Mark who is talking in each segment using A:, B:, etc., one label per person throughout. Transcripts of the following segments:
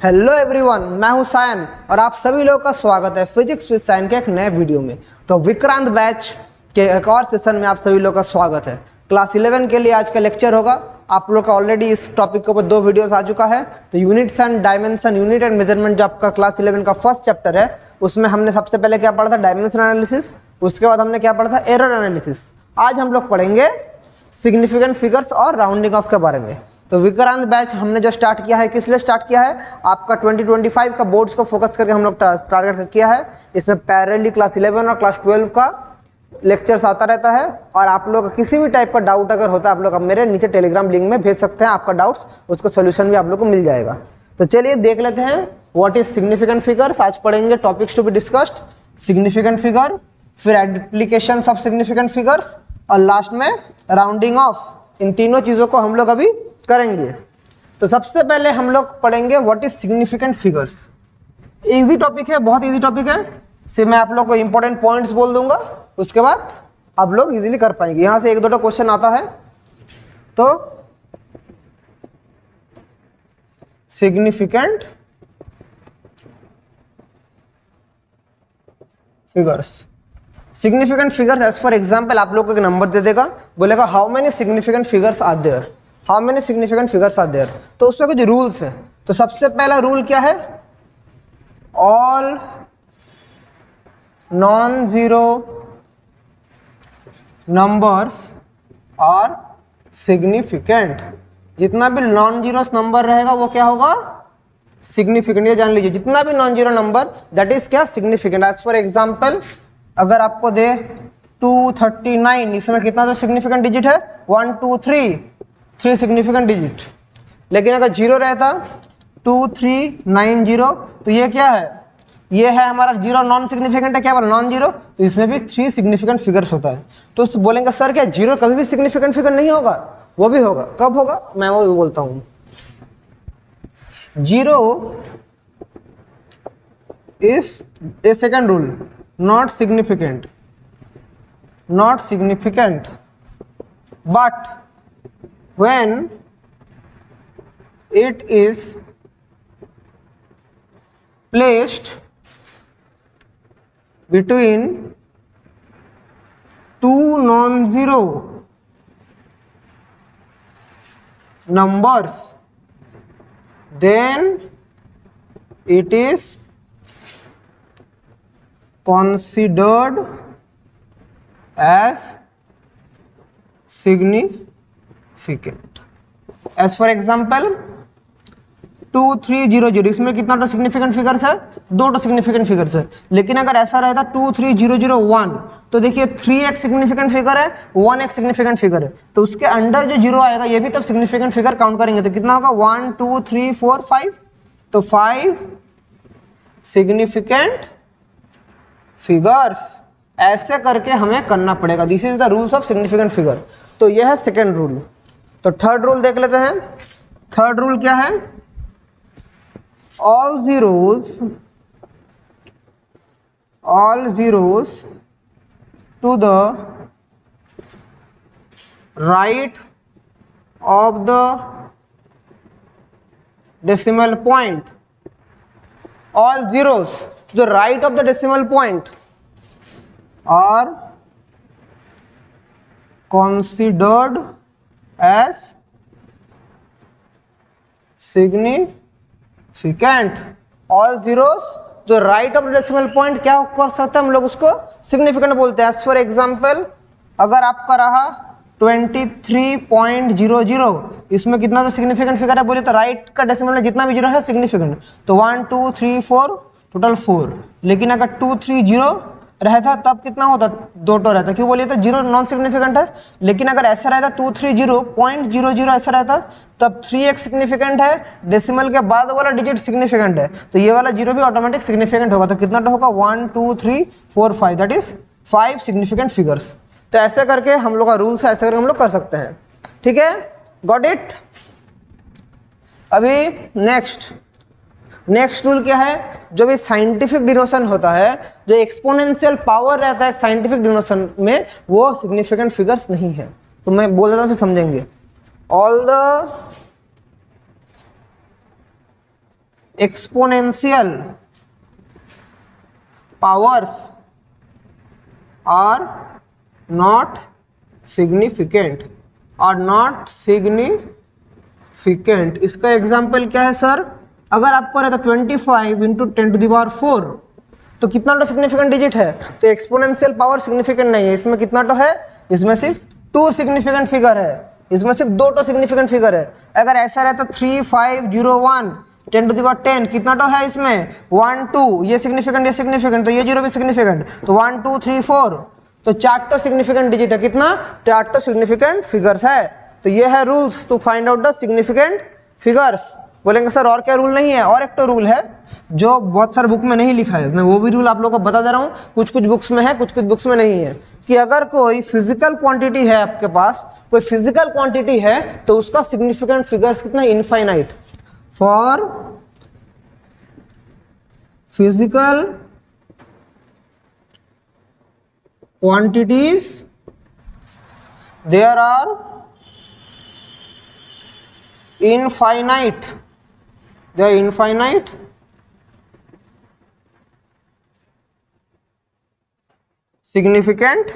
A: Hello everyone, मैं हूं सायन और आप सभी लोगों का स्वागत है फिजिक्स विद सायन के एक नए वीडियो में। तो विक्रांत बैच के एक और सेशन में आप सभी लोगों का स्वागत है। क्लास 11 के लिए आज का लेक्चर होगा। आप लोग का ऑलरेडी इस टॉपिक के ऊपर 2 वीडियोस आ चुका है। तो units and dimension, unit and measurement जो आपका क्लास 11 का फर्स्ट चैप्टर है, उसमें हमने सबसे पहले क्या पढ़ा था, डायमेंशन एनालिसिस। उसके बाद हमने क्या पढ़ा था, एरर एनालिसिस। आज हम लोग पढ़ेंगे सिग्निफिकेंट फिगर्स और राउंडिंग ऑफ के बारे में। तो विक्रांत बैच हमने जो स्टार्ट किया है, किस लिए स्टार्ट किया है, आपका 2025 का बोर्ड्स को फोकस करके हम लोग टारगेट किया है। इसमें पैरेलली क्लास 11 और क्लास 12 का लेक्चर्स आता रहता है। और आप लोग का किसी भी टाइप का डाउट अगर होता है, आप लोग अब मेरे नीचे टेलीग्राम लिंक में भेज सकते हैं आपका डाउट्स, उसका सोल्यूशन भी आप लोग को मिल जाएगा। तो चलिए देख लेते हैं व्हाट इज सिग्निफिकेंट फिगर्स। आज पढ़ेंगे topics to be discussed, significant figure, फिर एप्लीकेशंस ऑफ सिग्निफिकेंट फिगर्स और लास्ट में राउंडिंग ऑफ। इन तीनों चीज़ों को हम लोग अभी करेंगे। तो सबसे पहले हम लोग पढ़ेंगे what is significant figures. Easy topic है, बहुत इजी टॉपिक है। सिर्फ मैं आप लोग को इंपॉर्टेंट पॉइंट्स बोल दूंगा, उसके बाद आप लोग इजीली कर पाएंगे। यहां से 1-2 क्वेश्चन आता है। तो significant figures, significant figures as for example आप लोग को एक नंबर दे देगा, बोलेगा how many significant figures are there, how many significant figures are there. तो उसका कुछ रूल्स है। तो सबसे पहला रूल क्या है, all non zero numbers are significant. जितना भी नॉन जीरो नंबर रहेगा वो क्या होगा, सिग्निफिकेंट। ये जान लीजिए, जितना भी non zero number that is क्या, सिग्निफिकेंट। एज फॉर एग्जाम्पल अगर आपको दे 239, इसमें कितना तो सिग्निफिकेंट डिजिट है, 1 2 3 सिग्निफिकेंट डिजिट। लेकिन अगर जीरो रहता 2390, तो ये क्या है, ये है हमारा जीरो, नॉन सिग्निफिकेंट है, क्या बोला, नॉन जीरो। तो इसमें भी 3 सिग्निफिकेंट फिगर्स होता है। तो बोलेंगे सर क्या जीरो कभी भी सिग्निफिकेंट फिगर नहीं होगा? वो भी होगा। कब होगा, मैं वो भी बोलता हूं। Zero is a second rule, not significant but when it is placed between 2 non-zero numbers then it is considered as significant. As for example 2300, इसमें कितना तो सिग्निफिकेंट फिगर्स है, 2 तो सिग्निफिकेंट फिगर्स है। लेकिन अगर ऐसा रहता 23001, तो देखिए 3 एक सिग्निफिकेंट फिगर है, 1 एक सिग्निफिकेंट फिगर है। तो उसके अंडर जो जीरो आएगा ये भी तब सिग्निफिकेंट फिगर काउंट करेंगे। तो कितना होगा, 1 2 3 4 5, तो 5 सिग्निफिकेंट फिगर्स। ऐसे करके हमें करना पड़ेगा। This is the rules of significant figure. तो यह है सेकेंड रूल। तो थर्ड रूल देख लेते हैं। थर्ड रूल क्या है, all zeros to the right of the decimal point, all zeros to the right of the decimal point are considered as significant. all zeros to the right of the decimal point क्या कर सकते हैं हम लोग, उसको significant बोलते हैं। as for example अगर आपका रहा 23.00, इसमें कितना तो सिग्निफिकेंट फिगर है, बोले तो राइट का डेसिमल में जितना भी जीरो है सिग्निफिकेंट। तो 1 2 3 4 टोटल 4। लेकिन अगर 230 रहता तब कितना होता, 2 तो रहता। क्यों बोलिए, तो जीरो नॉन सिग्निफिकेंट है। लेकिन अगर ऐसा रहता 230.00 ऐसा रहता, तब 3 एक सिग्निफिकेंट है, डेसिमल के बाद वाला डिजिट सिग्निफिकेंट है, तो ये वाला जीरो भी ऑटोमेटिक सिग्निफिकेंट होगा। तो कितना तो होगा, 1 2 3 4 5, दैट इज 5 सिग्निफिकेंट फिगर्स। तो ऐसे करके हम लोग का रूल्स है, ऐसे करके हम लोग कर सकते हैं। ठीक है, गॉट इट। अभी नेक्स्ट रूल क्या है, जो भी साइंटिफिक डिनोशन होता है, जो एक्सपोनेंशियल पावर रहता है साइंटिफिक डिनोशन में, वो सिग्निफिकेंट फिगर्स नहीं है। तो मैं बोल देता हूं, फिर समझेंगे। All the exponential powers are not significant, इसका एग्जाम्पल क्या है सर? अगर आपको रहता 25 इंटू 10⁴ तो कितना तो सिग्निफिकेंट डिजिट है, तो एक्सपोनेंशियल पावर सिग्निफिकेंट नहीं है। इसमें कितना तो है? इसमें सिर्फ 2 सिग्निफिकेंट फिगर है, इसमें सिर्फ 2 तो सिग्निफिकेंट फिगर है। अगर ऐसा रहता 3501 10⁻10 कितना तो है इसमें? 1 2, ये सिग्निफिकेंट, तो ये 0 भी सिग्निफिकेंट, तो 1 2 3 4, तो 4 तो सिग्निफिकेंट डिजिट है। कितना? 4 तो सिग्निफिकेंट फिगर्स है। तो ये है rules to find out the significant figures. बोलेंगे सर और क्या रूल नहीं है? और एक तो रूल है जो बहुत सारे बुक में नहीं लिखा है, मैं वो भी रूल आप लोगों को बता दे रहा हूँ। कुछ बुक्स में है, कुछ बुक्स में नहीं है, कि अगर कोई फिजिकल क्वांटिटी है आपके पास, कोई फिजिकल क्वांटिटी है, तो उसका सिग्निफिकेंट फिगर्स कितना? Infinite. For physical quantities there are infinite, significant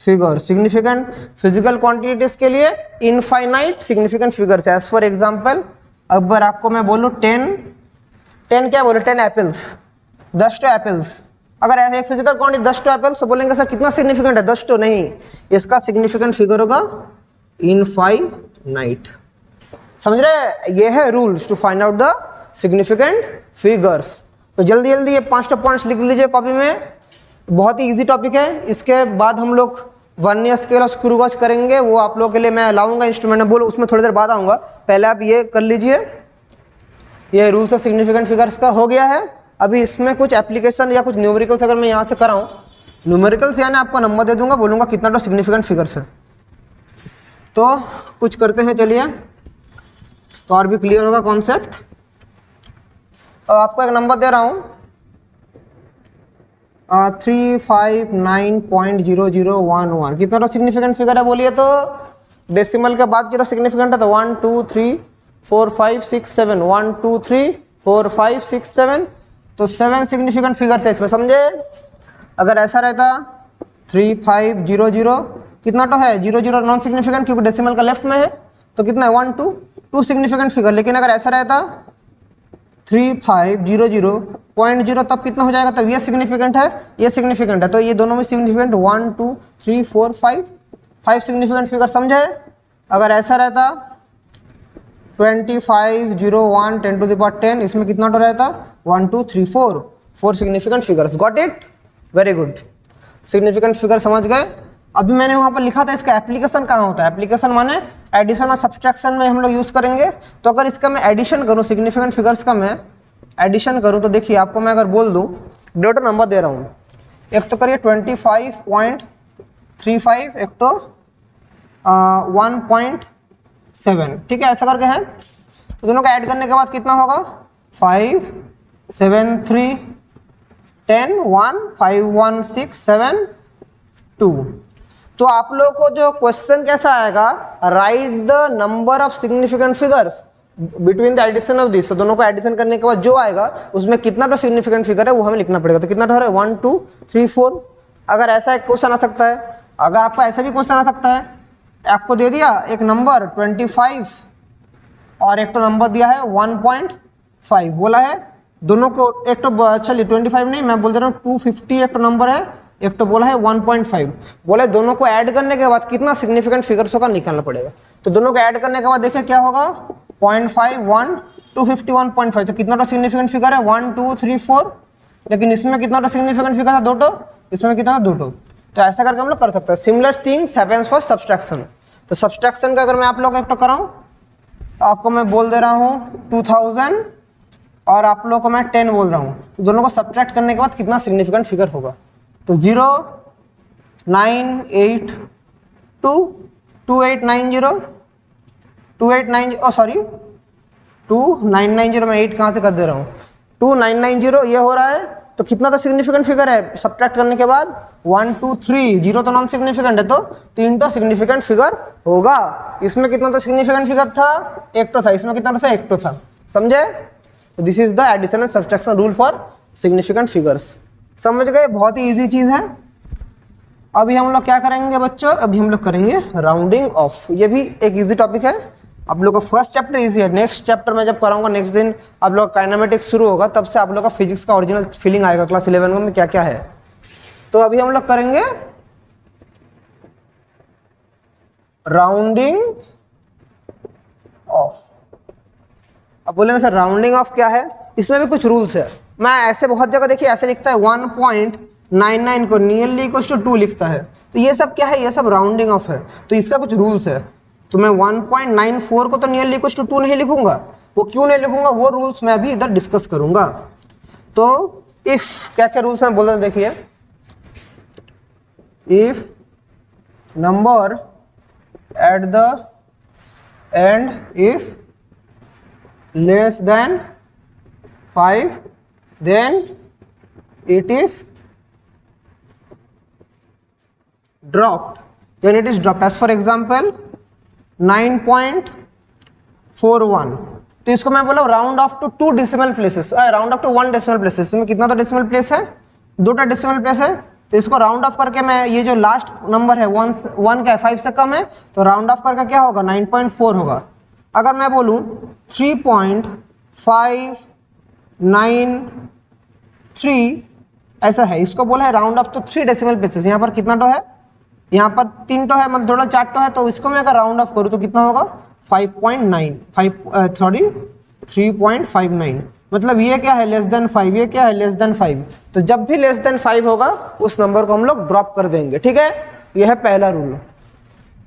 A: figure. Significant physical quantities के लिए infinite significant figures. As for example, अगर आपको मैं बोलूँ 10 क्या बोले? 10 एप्पल्स, 10 तो एप्पल्स। अगर ऐसे एक फिजिकल क्वांटिटी 10 तो एप्पल्स, तो बोलेंगे सर कितना सिग्निफिकेंट है? 10 तो नहीं, इसका सिग्निफिकेंट फिगर होगा इनफाइनाइट। समझ रहे? ये है rules to find out the significant figures. तो जल्दी ये 5 पॉइंट्स लिख लीजिए कॉपी में, बहुत ही इजी टॉपिक है। इसके बाद हम लोग वर्नियर स्केल और स्क्रू गॉज करेंगे, वो आप लोगों के लिए मैं लाऊंगा इंस्ट्रूमेंट, बोलो उसमें थोड़ी देर बाद आऊँगा। पहले आप ये कर लीजिए, ये रूल्स ऑफ सिग्निफिकेंट फिगर्स का हो गया है। अभी इसमें कुछ एप्लीकेशन या कुछ न्यूमेरिकल्स अगर मैं यहाँ से कराऊँ, न्यूमेरिकल्स यानी आपको नंबर दे दूंगा, बोलूँगा कितना तो सिग्निफिकेंट फिगर्स है। तो कुछ करते हैं, चलिए, तो और भी क्लियर होगा कॉन्सेप्ट। आपको एक नंबर दे रहा हूँ 359.0011, कितना तो सिग्निफिकेंट फिगर है? बोलिए तो डेसिमल के बाद जो सिग्निफिकेंट है, तो 1 2 3 4 5 6 7, 1 2 3 4 5 6 7, तो 7 सिग्निफिकेंट फिगर्स है इसमें, समझे? अगर ऐसा रहता 3500, कितना तो है? 00 नॉन सिग्निफिकेंट, क्योंकि डेसिमल का लेफ्ट में है, तो कितना है? 1 2 सिग्निफिकेंट फिगर। लेकिन अगर ऐसा रहता 3500.0, तब कितना हो जाएगा? तब ये सिग्निफिकेंट है, ये सिग्निफिकेंट है, तो ये दोनों में सिग्निफिकेंट 1 2 3 4 5 सिग्निफिकेंट फिगर, समझे? अगर ऐसा रहता 2501 10⁻10, इसमें कितना तो रहता? 1 2 3 4 significant figures. Got it? Very good, significant figure समझ गए। अभी मैंने वहाँ पर लिखा था इसका एप्लीकेशन कहाँ होता है? एप्लीकेशन माने एडिशन और सब्सट्रैक्शन में हम लोग यूज़ करेंगे। तो अगर इसका मैं एडिशन करूँ, सिग्निफिकेंट फिगर्स का मैं एडिशन करूँ, तो देखिए आपको मैं अगर बोल दूँ, डेटा नंबर दे रहा हूँ, एक तो करिए 25.35, एक तो 1.7, ठीक है, ऐसा करके है। तो दोनों का ऐड करने के बाद कितना होगा? 5 7 3 10 1 5 1 6 7 2। तो आप लोगों को जो क्वेश्चन कैसा आएगा, write the number of significant figures between the addition of this. तो दोनों को एडिशन करने के बाद जो आएगा उसमें कितना तो सिग्निफिकेंट फिगर है वो हमें लिखना पड़ेगा। तो कितना तो है? 1 2 3 4। अगर ऐसा एक क्वेश्चन आ सकता है, अगर आपका ऐसा भी क्वेश्चन आ सकता है, आपको दे दिया एक नंबर 25 और एक तो नंबर दिया है 1.5, बोला है दोनों को, एक तो चलिए 25 नहीं, मैं बोल दे रहा हूँ 250 एक तो नंबर है, एक तो बोला है 1.5, बोले दोनों को ऐड करने के बाद कितना सिग्निफिकेंट फिगर्स होगा निकालना पड़ेगा। तो दोनों को ऐड करने के बाद देखिए क्या होगा, 0.5 1 250 1.5, तो कितना तो सिग्निफिकेंट फिगर है 1 2 3 4, लेकिन इसमें कितना तो सिग्निफिकेंट फिगर है 2 तो, इसमें कितना 2 तो। तो ऐसा करके हम लोग कर सकते हैं। Similar things happens for subtraction. तो सब्सट्रैक्शन का अगर मैं आप लोग एक तो कराऊँ, तो आपको मैं बोल दे रहा हूँ 2000 और आप लोगों को मैं 10 बोल रहा हूँ, तो दोनों को सब्ट्रैक्ट करने के बाद कितना सिग्निफिकेंट फिगर होगा। तो 0 9 8 2 2890 2890 सॉरी 2990, मैं 8 कहाँ से कर दे रहा हूँ, 2990 ये हो रहा है। तो कितना तो सिग्निफिकेंट फिगर है सब्ट्रैक्ट करने के बाद 1 2 3, 0 तो नॉन सिग्निफिकेंट है, तो 3 तो सिग्निफिकेंट फिगर होगा। इसमें कितना तो सिग्निफिकेंट फिगर था, 1 तो था, इसमें कितना था, 1 तो था, समझे। तो this is the addition and subtraction rule for significant figures. समझ गए, बहुत ही ईजी चीज है। अभी हम लोग क्या करेंगे बच्चों, अभी हम लोग करेंगे राउंडिंग ऑफ। ये भी एक इजी टॉपिक है, आप लोग का फर्स्ट चैप्टर इजी है। नेक्स्ट चैप्टर में जब कराऊंगा, नेक्स्ट दिन आप लोग का काइनेमेटिक्स शुरू होगा, तब से आप लोग का फिजिक्स का ओरिजिनल फीलिंग आएगा क्लास 11 में क्या क्या है। तो अभी हम लोग करेंगे राउंडिंग ऑफ। अब बोलेंगे सर राउंडिंग ऑफ क्या है, इसमें भी कुछ रूल्स है। मैं ऐसे बहुत जगह देखिए ऐसे लिखता है 1.99 को नियरली इक्वल टू 2 लिखता है, तो ये सब क्या है, ये सब राउंडिंग ऑफ है। तो इसका कुछ रूल्स है, तो मैं 1.94 को तो नियरली इक्वल टू 2 नहीं लिखूंगा। वो क्यों नहीं लिखूंगा, वो रूल्स मैं अभी इधर डिस्कस करूंगा। तो इफ क्या क्या रूल्स हैं बोल, देखिए if number at the end is less than 5 then it is dropped, then it is dropped. As for example 9.41, तो इसको मैं बोला round off to 2 decimal places, round off to 1 decimal places. इसमें कितना तो डेसिमल प्लेस है, 2टा decimal place है, तो इसको राउंड ऑफ करके मैं ये जो लास्ट नंबर है 1 क्या है 5 से कम है, तो राउंड ऑफ करके क्या होगा 9.4 होगा। अगर मैं बोलूँ 3.593 ऐसा है, इसको बोला है round off to 3 decimal places. यहाँ पर कितना तो है, यहाँ पर 3 तो है, मतलब थोड़ा 4 तो है, तो इसको मैं अगर राउंड ऑफ करूँ तो कितना होगा 3.59, मतलब ये क्या है लेस देन 5, ये क्या है लेस देन 5। तो जब भी लेस देन 5 होगा उस नंबर को हम लोग ड्रॉप कर देंगे, ठीक है। यह है पहला रूल।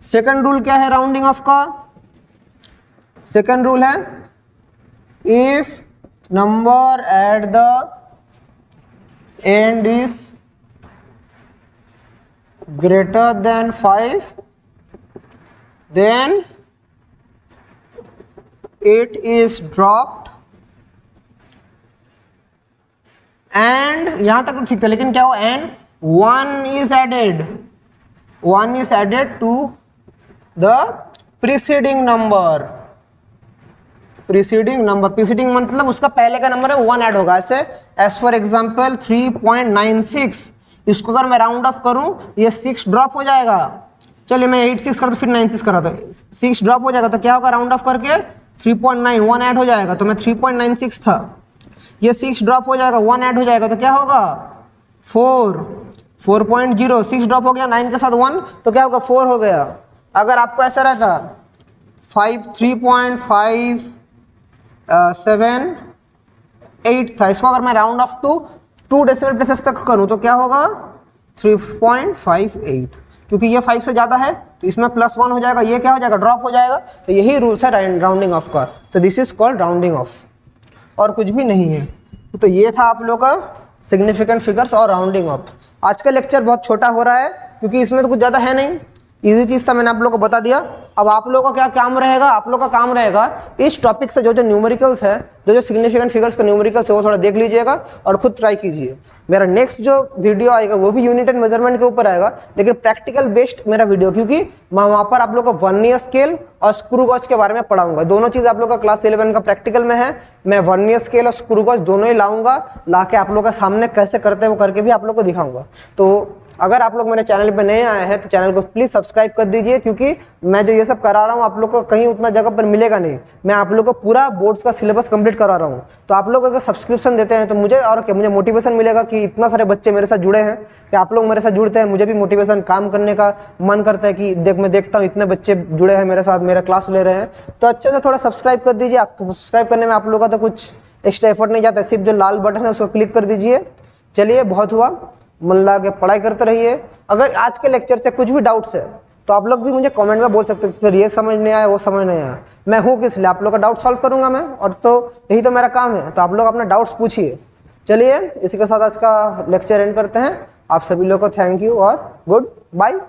A: सेकंड रूल क्या है राउंडिंग ऑफ का, सेकंड रूल है if number at the end is greater than 5 then it is dropped and यहां तक तो ठीक था, लेकिन क्या हो and 1 is added to the preceding मतलब उसका पहले का नंबर है 1 ऐड होगा। ऐसे as for example 3.96, इसको अगर मैं राउंड ऑफ करूं ये 6 ड्रॉप हो जाएगा। चलिए मैं 86 कर दूं फिर 96 करा, तो 6 ड्रॉप हो जाएगा, तो क्या होगा राउंड ऑफ करके 3.91 ऐड हो जाएगा, तो मैं 3.96 था, ये 6 ड्रॉप हो जाएगा, 1 ऐड हो जाएगा, तो क्या होगा 4.0, 6 ड्रॉप हो गया, 9 के साथ 1, तो क्या होगा 4 हो गया। अगर आपको ऐसा रहता 3.578 था, इसको अगर मैं round off to 2 decimal places तक करूं तो क्या होगा 3.58, क्योंकि ये 5 से ज़्यादा है तो इसमें +1 हो जाएगा, ये क्या हो जाएगा ड्रॉप हो जाएगा। तो यही रूल्स है राउंडिंग ऑफ का, तो this is called rounding off, और कुछ भी नहीं है। तो ये था आप लोग का सिग्निफिकेंट फिगर्स और राउंडिंग ऑफ। आज का लेक्चर बहुत छोटा हो रहा है क्योंकि इसमें तो कुछ ज़्यादा है नहीं, इजी चीज़ था, मैंने आप लोगों को बता दिया। अब आप लोगों का क्या काम रहेगा, आप लोगों का काम रहेगा इस टॉपिक से जो न्यूमेरिकल्स है, जो सिग्निफिकेंट फिगर्स का न्यूमेरिकल्स है वो थोड़ा देख लीजिएगा और खुद ट्राई कीजिए। मेरा नेक्स्ट जो वीडियो आएगा वो भी यूनिट एंड मेजरमेंट के ऊपर आएगा, लेकिन प्रैक्टिकल बेस्ड मेरा वीडियो, क्योंकि मैं वहाँ पर आप लोग को वर्नियर स्केल और स्क्रू गॉज के बारे में पढ़ाऊंगा। दोनों चीज़ आप लोग का क्लास 11 का प्रैक्टिकल में है। मैं वर्नियर स्केल और स्क्रू गॉज दोनों ही लाऊंगा, ला के आप लोग के सामने कैसे करते हैं वो करके भी आप लोग को दिखाऊंगा। तो अगर आप लोग मेरे चैनल पे नए आए हैं तो चैनल को प्लीज़ सब्सक्राइब कर दीजिए, क्योंकि मैं जो ये सब करा रहा हूँ आप लोग को कहीं उतना जगह पर मिलेगा नहीं। मैं आप लोग को पूरा बोर्ड्स का सिलेबस कंप्लीट करा रहा हूँ, तो आप लोग अगर सब्सक्रिप्शन देते हैं तो मुझे और क्या, मुझे मोटिवेशन मिलेगा कि इतना सारे बच्चे मेरे साथ जुड़े हैं, कि आप लोग मेरे साथ जुड़ते हैं, मुझे भी मोटिवेशन काम करने का मन करता है कि मैं देखता हूँ इतने बच्चे जुड़े हैं मेरे साथ, मेरा क्लास ले रहे हैं। तो अच्छे से थोड़ा सब्सक्राइब कर दीजिए। आपको सब्सक्राइब करने में आप लोग का तो कुछ एक्स्ट्रा एफर्ट नहीं जाता, सिर्फ जो लाल बटन है उसको क्लिक कर दीजिए। चलिए बहुत हुआ, मन लगा के पढ़ाई करते रहिए। अगर आज के लेक्चर से कुछ भी डाउट्स है तो आप लोग भी मुझे कमेंट में बोल सकते हैं सर ये समझ नहीं आया, वो समझ नहीं आया। मैं हूँ किस लिए, आप लोग का डाउट सॉल्व करूंगा मैं, और तो यही तो मेरा काम है। तो आप लोग अपना डाउट्स पूछिए। चलिए इसी के साथ आज का लेक्चर एंड करते हैं। आप सभी लोग को थैंक यू और गुड बाय।